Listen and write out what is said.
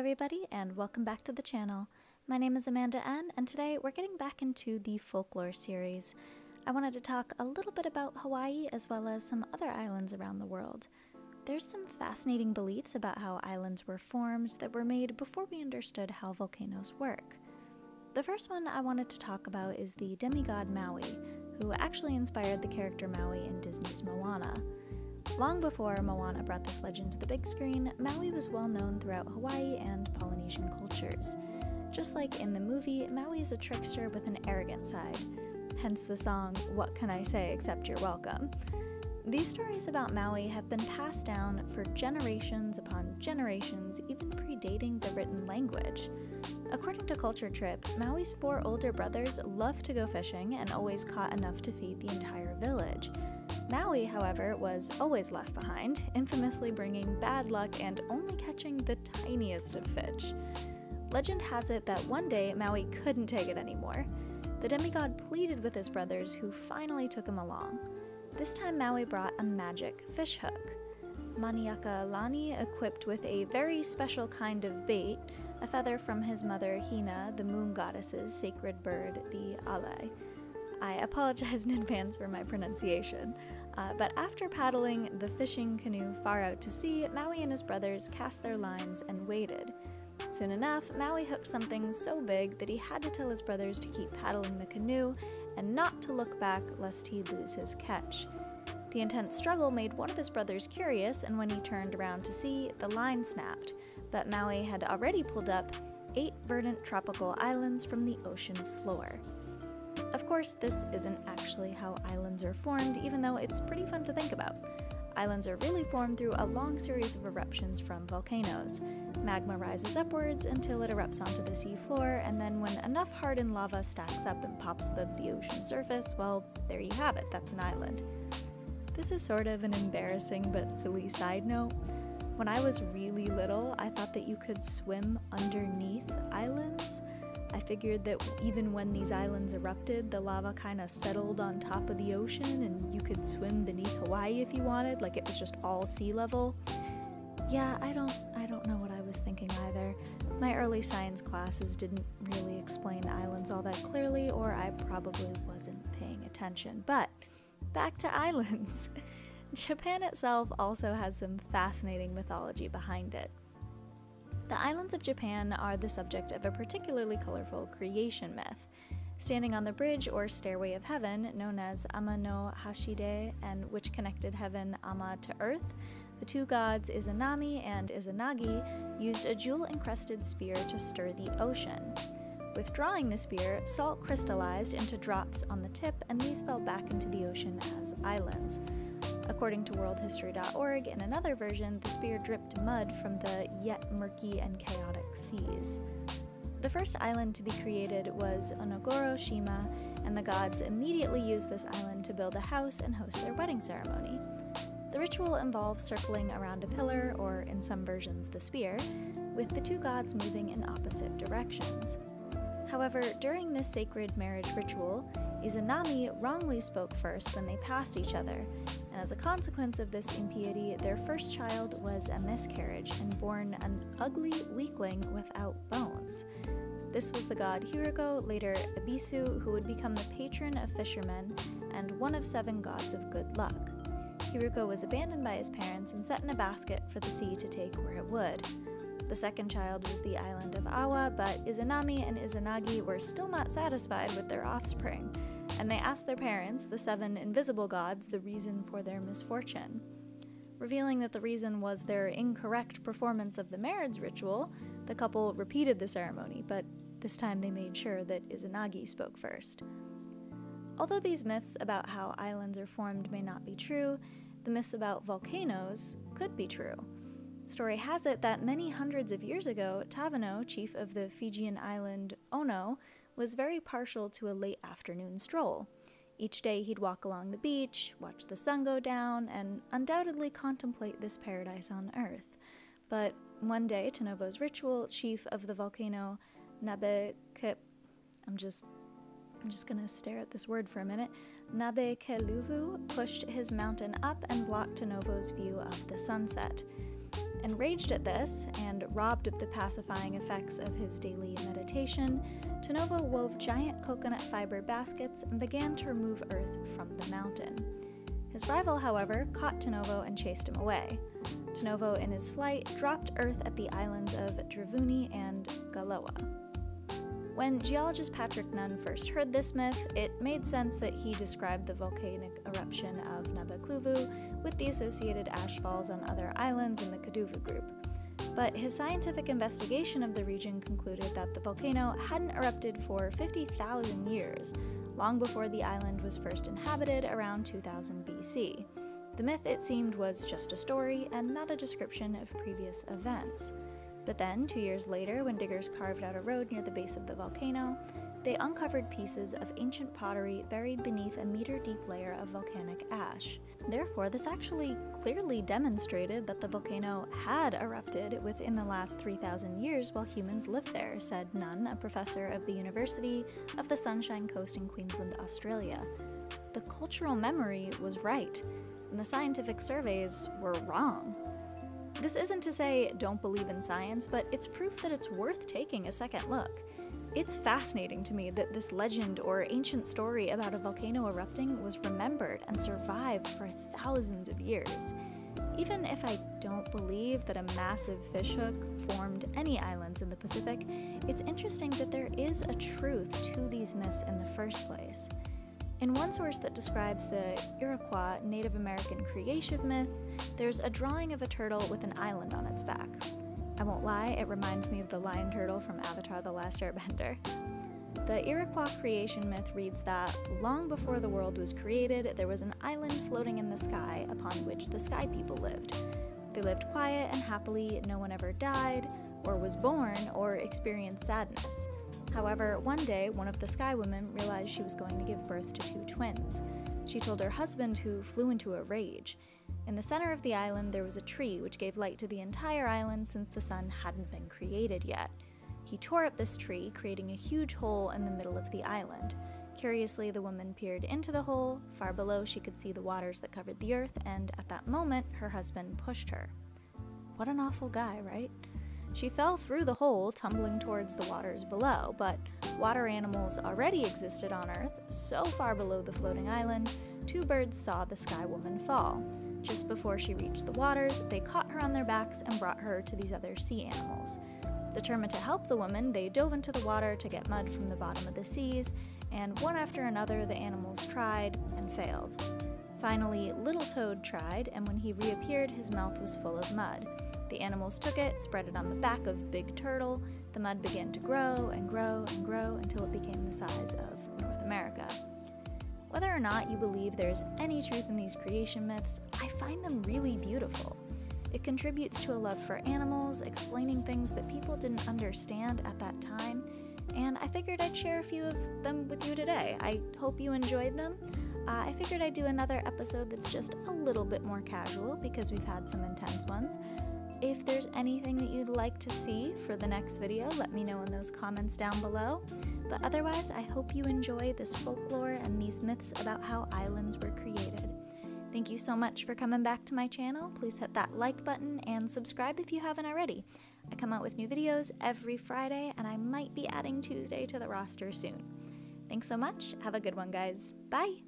everybody, and welcome back to the channel. My name is Amanda N, and today we're getting back into the folklore series. I wanted to talk a little bit about Hawaii as well as some other islands around the world. There's some fascinating beliefs about how islands were formed that were made before we understood how volcanoes work. The first one I wanted to talk about is the demigod Maui, who actually inspired the character Maui in Disney's Moana. Long before Moana brought this legend to the big screen, Maui was well known throughout Hawaii and Polynesian cultures. Just like in the movie, Maui is a trickster with an arrogant side, hence the song, "What Can I Say Except You're Welcome?" These stories about Maui have been passed down for generations upon generations, even predating the written language. According to Culture Trip, Maui's 4 older brothers loved to go fishing and always caught enough to feed the entire village. Maui, however, was always left behind, infamously bringing bad luck and only catching the tiniest of fish. Legend has it that one day Maui couldn't take it anymore. The demigod pleaded with his brothers, who finally took him along. This time Maui brought a magic fish hook. Maniaka Lani, equipped with a very special kind of bait, a feather from his mother Hina, the moon goddess's sacred bird, the alai. I apologize in advance for my pronunciation, but after paddling the fishing canoe far out to sea, Maui and his brothers cast their lines and waited. Soon enough, Maui hooked something so big that he had to tell his brothers to keep paddling the canoe and not to look back lest he'd lose his catch. The intense struggle made one of his brothers curious, and when he turned around to see, the line snapped, but Maui had already pulled up 8 verdant tropical islands from the ocean floor. Of course, this isn't actually how islands are formed, even though it's pretty fun to think about. Islands are really formed through a long series of eruptions from volcanoes. Magma rises upwards until it erupts onto the sea floor, and then when enough hardened lava stacks up and pops above the ocean surface, well, there you have it, that's an island. This is sort of an embarrassing but silly side note. When I was really little, I thought that you could swim underneath islands. I figured that even when these islands erupted, the lava kind of settled on top of the ocean and you could swim beneath Hawaii if you wanted, like it was just all sea level. Yeah, I don't know what I was thinking either. My early science classes didn't really explain islands all that clearly, or I probably wasn't paying attention. But back to islands. Japan itself also has some fascinating mythology behind it. The islands of Japan are the subject of a particularly colorful creation myth. Standing on the bridge or stairway of heaven, known as Ama no Hashide, and which connected heaven Ama to earth, the 2 gods Izanami and Izanagi used a jewel-encrusted spear to stir the ocean. Withdrawing the spear, salt crystallized into drops on the tip, and these fell back into the ocean as islands. According to worldhistory.org, in another version, the spear dripped mud from the yet murky and chaotic seas. The first island to be created was Onogoro Shima, and the gods immediately used this island to build a house and host their wedding ceremony. The ritual involves circling around a pillar, or in some versions the spear, with the 2 gods moving in opposite directions. However, during this sacred marriage ritual, Izanami wrongly spoke first when they passed each other, and as a consequence of this impiety, their first child was a miscarriage and born an ugly weakling without bones. This was the god Hiruko, later Ebisu, who would become the patron of fishermen and one of 7 gods of good luck. Hiruko was abandoned by his parents and set in a basket for the sea to take where it would. The second child was the island of Awa, but Izanami and Izanagi were still not satisfied with their offspring, and they asked their parents, the 7 invisible gods, the reason for their misfortune. Revealing that the reason was their incorrect performance of the marriage ritual, the couple repeated the ceremony, but this time they made sure that Izanagi spoke first. Although these myths about how islands are formed may not be true, the myths about volcanoes could be true. Story has it that many hundreds of years ago, Tavano, chief of the Fijian island Ono, was very partial to a late afternoon stroll. Each day he'd walk along the beach, watch the sun go down, and undoubtedly contemplate this paradise on Earth. But one day, Tanovo's ritual, chief of the volcano Nabekeluvu, I'm just gonna stare at this word for a minute, Nabekeluvu pushed his mountain up and blocked Tanovo's view of the sunset. Enraged at this, and robbed of the pacifying effects of his daily meditation, Tenovo wove giant coconut fiber baskets and began to remove earth from the mountain. His rival, however, caught Tenovo and chased him away. Tenovo, in his flight, dropped earth at the islands of Dravuni and Galoa. When geologist Patrick Nunn first heard this myth, it made sense that he described the volcanic eruption of Nabakluvu with the associated ash falls on other islands in the Kaduva group. But his scientific investigation of the region concluded that the volcano hadn't erupted for 50,000 years, long before the island was first inhabited around 2000 BC. The myth, it seemed, was just a story and not a description of previous events. But then, 2 years later, when diggers carved out a road near the base of the volcano, they uncovered pieces of ancient pottery buried beneath a meter-deep layer of volcanic ash. Therefore, this actually clearly demonstrated that the volcano had erupted within the last 3,000 years while humans lived there, said Nunn, a professor of the University of the Sunshine Coast in Queensland, Australia. The cultural memory was right, and the scientific surveys were wrong. This isn't to say don't believe in science, but it's proof that it's worth taking a second look. It's fascinating to me that this legend or ancient story about a volcano erupting was remembered and survived for thousands of years. Even if I don't believe that a massive fishhook formed any islands in the Pacific, it's interesting that there is a truth to these myths in the first place. In one source that describes the Iroquois Native American creation myth, there's a drawing of a turtle with an island on its back. I won't lie, it reminds me of the lion turtle from Avatar: The Last Airbender. The Iroquois creation myth reads that, long before the world was created, there was an island floating in the sky upon which the sky people lived. They lived quiet and happily, no one ever died, or was born, or experienced sadness. However, one day, one of the sky women realized she was going to give birth to 2 twins. She told her husband, who flew into a rage. In the center of the island, there was a tree which gave light to the entire island since the sun hadn't been created yet. He tore up this tree, creating a huge hole in the middle of the island. Curiously, the woman peered into the hole. Far below, she could see the waters that covered the earth, and at that moment, her husband pushed her. What an awful guy, right? She fell through the hole, tumbling towards the waters below, but water animals already existed on Earth, so far below the floating island, 2 birds saw the sky woman fall. Just before she reached the waters, they caught her on their backs and brought her to these other sea animals. Determined to help the woman, they dove into the water to get mud from the bottom of the seas, and one after another the animals tried and failed. Finally, Little Toad tried, and when he reappeared, his mouth was full of mud. The animals took it, spread it on the back of Big Turtle. The mud began to grow and grow and grow until it became the size of North America. Whether or not you believe there's any truth in these creation myths, I find them really beautiful. It contributes to a love for animals, explaining things that people didn't understand at that time, and I figured I'd share a few of them with you today. I hope you enjoyed them. I figured I'd do another episode that's just a little bit more casual because we've had some intense ones. If there's anything that you'd like to see for the next video, let me know in those comments down below. But otherwise, I hope you enjoy this folklore and these myths about how islands were created. Thank you so much for coming back to my channel. Please hit that like button and subscribe if you haven't already. I come out with new videos every Friday, and I might be adding Tuesday to the roster soon. Thanks so much. Have a good one, guys. Bye!